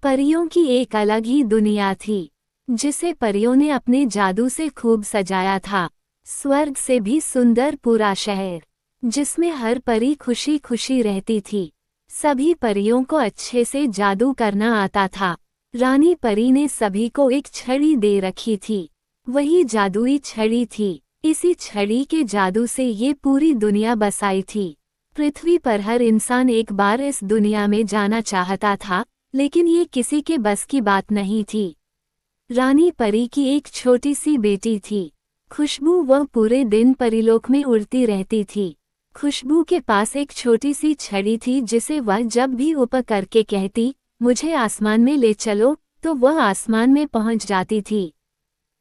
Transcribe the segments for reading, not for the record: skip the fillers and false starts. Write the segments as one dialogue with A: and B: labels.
A: परियों की एक अलग ही दुनिया थी, जिसे परियों ने अपने जादू से खूब सजाया था। स्वर्ग से भी सुंदर पूरा शहर, जिसमें हर परी खुशी खुशी रहती थी। सभी परियों को अच्छे से जादू करना आता था। रानी परी ने सभी को एक छड़ी दे रखी थी। वही जादुई छड़ी थी। इसी छड़ी के जादू से ये पूरी दुनिया बसाई थी। पृथ्वी पर हर इंसान एक बार इस दुनिया में जाना चाहता था, लेकिन ये किसी के बस की बात नहीं थी। रानी परी की एक छोटी सी बेटी थी, खुशबू। वह पूरे दिन परीलोक में उड़ती रहती थी। खुशबू के पास एक छोटी सी छड़ी थी, जिसे वह जब भी ऊपर करके कहती, मुझे आसमान में ले चलो, तो वह आसमान में पहुंच जाती थी।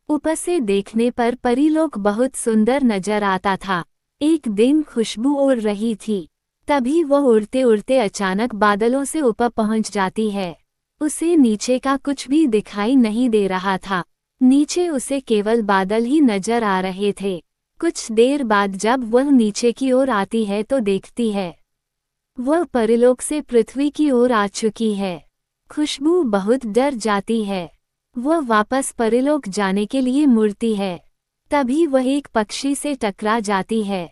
A: ऊपर से देखने पर परीलोक बहुत सुंदर नजर आता था। एक दिन खुशबू उड़ रही थी, तभी वह उड़ते उड़ते अचानक बादलों से ऊपर पहुंच जाती है। उसे नीचे का कुछ भी दिखाई नहीं दे रहा था। नीचे उसे केवल बादल ही नजर आ रहे थे। कुछ देर बाद जब वह नीचे की ओर आती है तो देखती है वह परलोक से पृथ्वी की ओर आ चुकी है। खुशबू बहुत डर जाती है। वह वापस परलोक जाने के लिए मुड़ती है। तभी वह एक पक्षी से टकरा जाती है।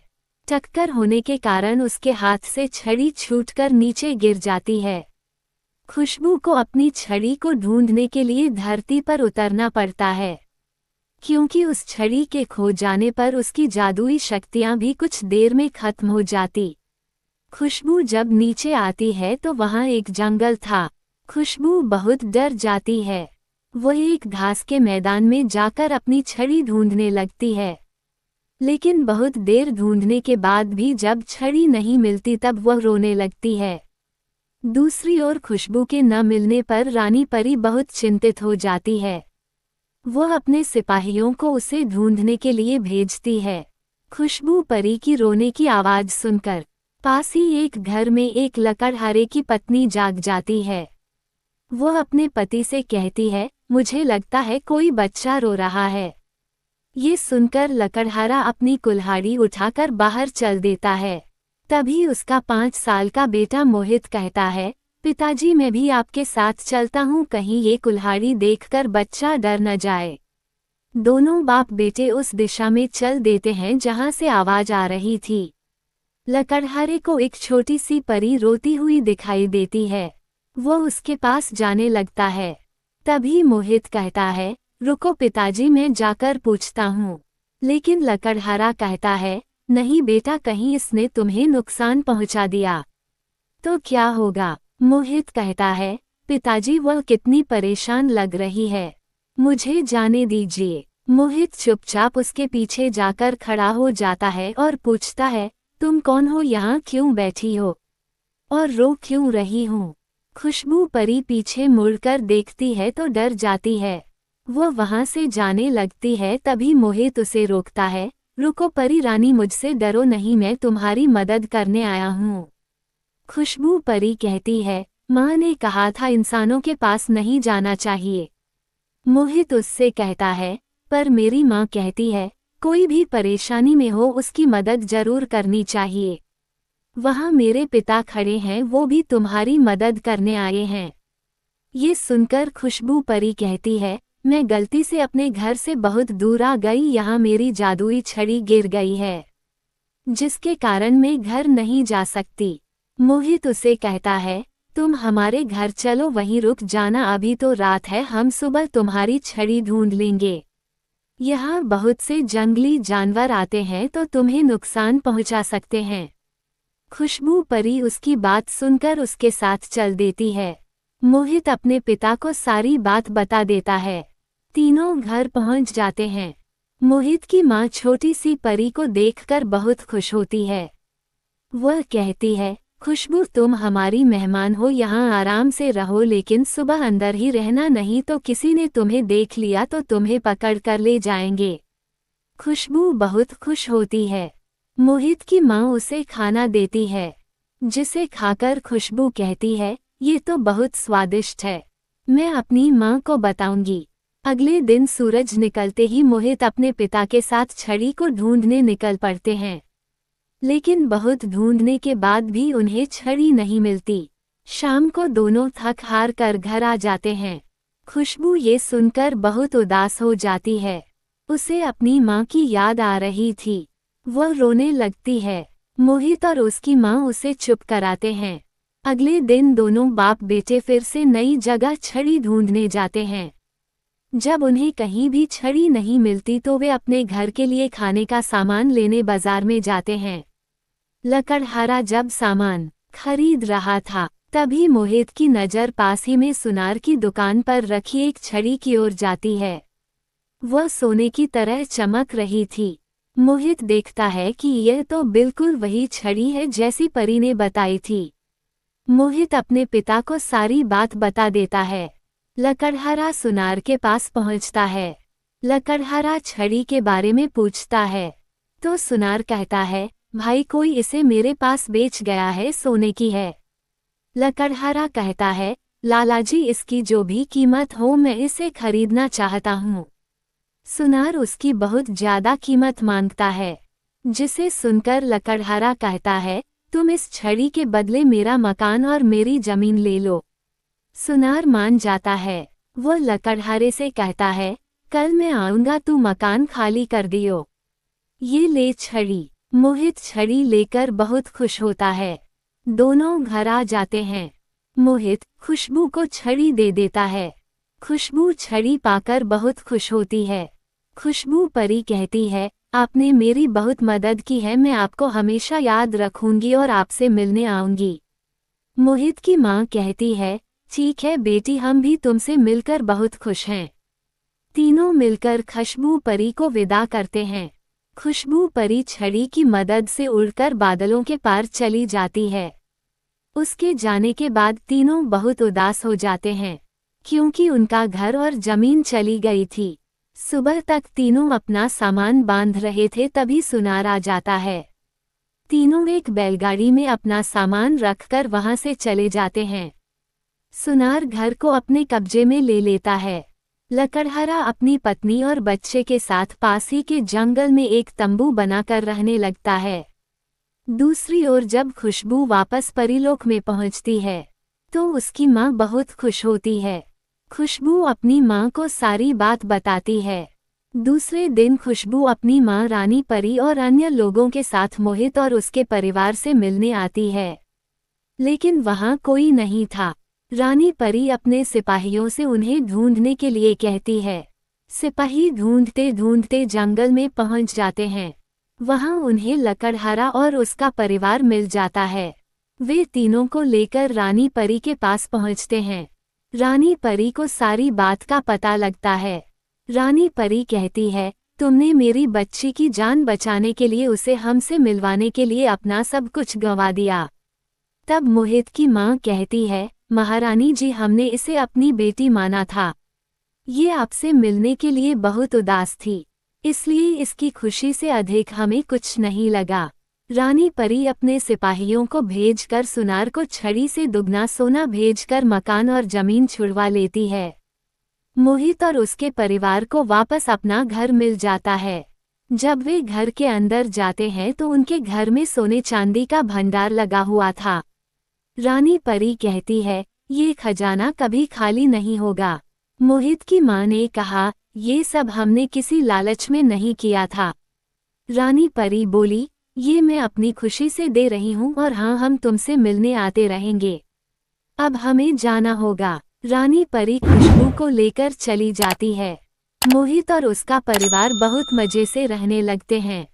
A: टक्कर होने के कारण उसके हाथ से छड़ी छूटकर नीचे गिर जाती है। खुशबू को अपनी छड़ी को ढूंढने के लिए धरती पर उतरना पड़ता है, क्योंकि उस छड़ी के खो जाने पर उसकी जादुई शक्तियां भी कुछ देर में खत्म हो जाती। खुशबू जब नीचे आती है तो वहां एक जंगल था। खुशबू बहुत डर जाती है। वह एक घास के मैदान में जाकर अपनी छड़ी ढूंढने लगती है, लेकिन बहुत देर ढूंढने के बाद भी जब छड़ी नहीं मिलती तब वह रोने लगती है। दूसरी ओर खुशबू के न मिलने पर रानी परी बहुत चिंतित हो जाती है। वह अपने सिपाहियों को उसे ढूंढने के लिए भेजती है। खुशबू परी की रोने की आवाज सुनकर पास ही एक घर में एक लकड़हारे की पत्नी जाग जाती है। वह अपने पति से कहती है, मुझे लगता है कोई बच्चा रो रहा है। ये सुनकर लकड़हारा अपनी कुल्हाड़ी उठाकर बाहर चल देता है। तभी उसका 5 साल का बेटा मोहित कहता है, पिताजी मैं भी आपके साथ चलता हूँ, कहीं ये कुल्हाड़ी देखकर बच्चा डर न जाए। दोनों बाप बेटे उस दिशा में चल देते हैं जहाँ से आवाज आ रही थी। लकड़हारे को एक छोटी सी परी रोती हुई दिखाई देती है। वह उसके पास जाने लगता है। तभी मोहित कहता है, रुको पिताजी मैं जाकर पूछता हूँ। लेकिन लकड़हारा कहता है, नहीं बेटा, कहीं इसने तुम्हें नुकसान पहुंचा दिया तो क्या होगा। मोहित कहता है, पिताजी वह कितनी परेशान लग रही है, मुझे जाने दीजिए। मोहित चुपचाप उसके पीछे जाकर खड़ा हो जाता है और पूछता है, तुम कौन हो, यहाँ क्यों बैठी हो और रो क्यों रही हूँ। खुशबू परी पीछे मुड़कर देखती है तो डर जाती है। वह वहां से जाने लगती है। तभी मोहित उसे रोकता है, रुको परी रानी, मुझसे डरो नहीं, मैं तुम्हारी मदद करने आया हूँ। खुशबू परी कहती है, माँ ने कहा था इंसानों के पास नहीं जाना चाहिए। मोहित उससे कहता है, पर मेरी माँ कहती है कोई भी परेशानी में हो उसकी मदद जरूर करनी चाहिए। वहाँ मेरे पिता खड़े हैं, वो भी तुम्हारी मदद करने आए हैं। ये सुनकर खुशबू परी कहती है, मैं गलती से अपने घर से बहुत दूर आ गई, यहाँ मेरी जादुई छड़ी गिर गई है, जिसके कारण मैं घर नहीं जा सकती। मोहित उसे कहता है, तुम हमारे घर चलो, वहीं रुक जाना, अभी तो रात है, हम सुबह तुम्हारी छड़ी ढूंढ लेंगे। यहाँ बहुत से जंगली जानवर आते हैं तो तुम्हें नुकसान पहुँचा सकते हैं। खुशबू परी उसकी बात सुनकर उसके साथ चल देती है। मोहित अपने पिता को सारी बात बता देता है। तीनों घर पहुंच जाते हैं। मोहित की माँ छोटी सी परी को देखकर बहुत खुश होती है। वह कहती है, खुशबू तुम हमारी मेहमान हो, यहाँ आराम से रहो, लेकिन सुबह अंदर ही रहना, नहीं तो किसी ने तुम्हें देख लिया तो तुम्हें पकड़ कर ले जाएंगे। खुशबू बहुत खुश होती है। मोहित की माँ उसे खाना देती है, जिसे खाकर खुशबू कहती है, ये तो बहुत स्वादिष्ट है, मैं अपनी माँ को बताऊंगी। अगले दिन सूरज निकलते ही मोहित अपने पिता के साथ छड़ी को ढूंढने निकल पड़ते हैं, लेकिन बहुत ढूंढने के बाद भी उन्हें छड़ी नहीं मिलती। शाम को दोनों थक हार कर घर आ जाते हैं। खुशबू ये सुनकर बहुत उदास हो जाती है। उसे अपनी माँ की याद आ रही थी। वह रोने लगती है। मोहित और उसकी माँ उसे चुप कराते हैं। अगले दिन दोनों बाप बेटे फिर से नई जगह छड़ी ढूंढने जाते हैं। जब उन्हें कहीं भी छड़ी नहीं मिलती तो वे अपने घर के लिए खाने का सामान लेने बाजार में जाते हैं। लकड़हारा जब सामान खरीद रहा था तभी मोहित की नज़र पास ही में सुनार की दुकान पर रखी एक छड़ी की ओर जाती है। वह सोने की तरह चमक रही थी। मोहित देखता है कि यह तो बिल्कुल वही छड़ी है जैसी परी ने बताई थी। मोहित अपने पिता को सारी बात बता देता है। लकड़हारा सुनार के पास पहुंचता है। लकड़हारा छड़ी के बारे में पूछता है तो सुनार कहता है, भाई कोई इसे मेरे पास बेच गया है, सोने की है। लकड़हारा कहता है, लालाजी इसकी जो भी कीमत हो मैं इसे खरीदना चाहता हूँ। सुनार उसकी बहुत ज्यादा कीमत मांगता है, जिसे सुनकर लकड़हारा कहता है, तुम इस छड़ी के बदले मेरा मकान और मेरी जमीन ले लो। सुनार मान जाता है। वह लकड़हारे से कहता है, कल मैं आऊंगा, तू मकान खाली कर दियो। ये ले छड़ी। मोहित छड़ी लेकर बहुत खुश होता है। दोनों घर आ जाते हैं। मोहित खुशबू को छड़ी दे देता है। खुशबू छड़ी पाकर बहुत खुश होती है। खुशबू परी कहती है, आपने मेरी बहुत मदद की है, मैं आपको हमेशा याद रखूंगी और आपसे मिलने आऊंगी। मोहित की माँ कहती है, ठीक है बेटी, हम भी तुमसे मिलकर बहुत खुश हैं। तीनों मिलकर खुशबू परी को विदा करते हैं। खुशबू परी छड़ी की मदद से उड़कर बादलों के पार चली जाती है। उसके जाने के बाद तीनों बहुत उदास हो जाते हैं, क्योंकि उनका घर और जमीन चली गई थी। सुबह तक तीनों अपना सामान बांध रहे थे, तभी सुनार आ जाता है। तीनों एक बैलगाड़ी में अपना सामान रखकर वहां से चले जाते हैं। सुनार घर को अपने कब्जे में ले लेता है। लकड़हारा अपनी पत्नी और बच्चे के साथ पास ही के जंगल में एक तंबू बनाकर रहने लगता है। दूसरी ओर जब खुशबू वापस परीलोक में पहुंचती है तो उसकी माँ बहुत खुश होती है। खुशबू अपनी माँ को सारी बात बताती है। दूसरे दिन खुशबू अपनी माँ रानी परी और अन्य लोगों के साथ मोहित और उसके परिवार से मिलने आती है, लेकिन वहाँ कोई नहीं था। रानी परी अपने सिपाहियों से उन्हें ढूंढने के लिए कहती है। सिपाही ढूंढते ढूंढते जंगल में पहुंच जाते हैं। वहां उन्हें लकड़हारा और उसका परिवार मिल जाता है। वे तीनों को लेकर रानी परी के पास पहुंचते हैं। रानी परी को सारी बात का पता लगता है। रानी परी कहती है, तुमने मेरी बच्ची की जान बचाने के लिए उसे हमसे मिलवाने के लिए अपना सब कुछ गंवा दिया। तब मोहित की माँ कहती है, महारानी जी, हमने इसे अपनी बेटी माना था। ये आपसे मिलने के लिए बहुत उदास थी, इसलिए इसकी खुशी से अधिक हमें कुछ नहीं लगा। रानी परी अपने सिपाहियों को भेजकर सुनार को छड़ी से दुगना सोना भेजकर मकान और जमीन छुड़वा लेती है। मोहित और उसके परिवार को वापस अपना घर मिल जाता है। जब वे घर के अंदर जाते हैं तो उनके घर में सोने चांदी का भंडार लगा हुआ था। रानी परी कहती है, ये खजाना कभी खाली नहीं होगा। मोहित की माँ ने कहा, ये सब हमने किसी लालच में नहीं किया था। रानी परी बोली, ये मैं अपनी खुशी से दे रही हूँ और हाँ, हम तुमसे मिलने आते रहेंगे। अब हमें जाना होगा। रानी परी खुशबू को लेकर चली जाती है। मोहित और उसका परिवार बहुत मजे से रहने लगते हैं।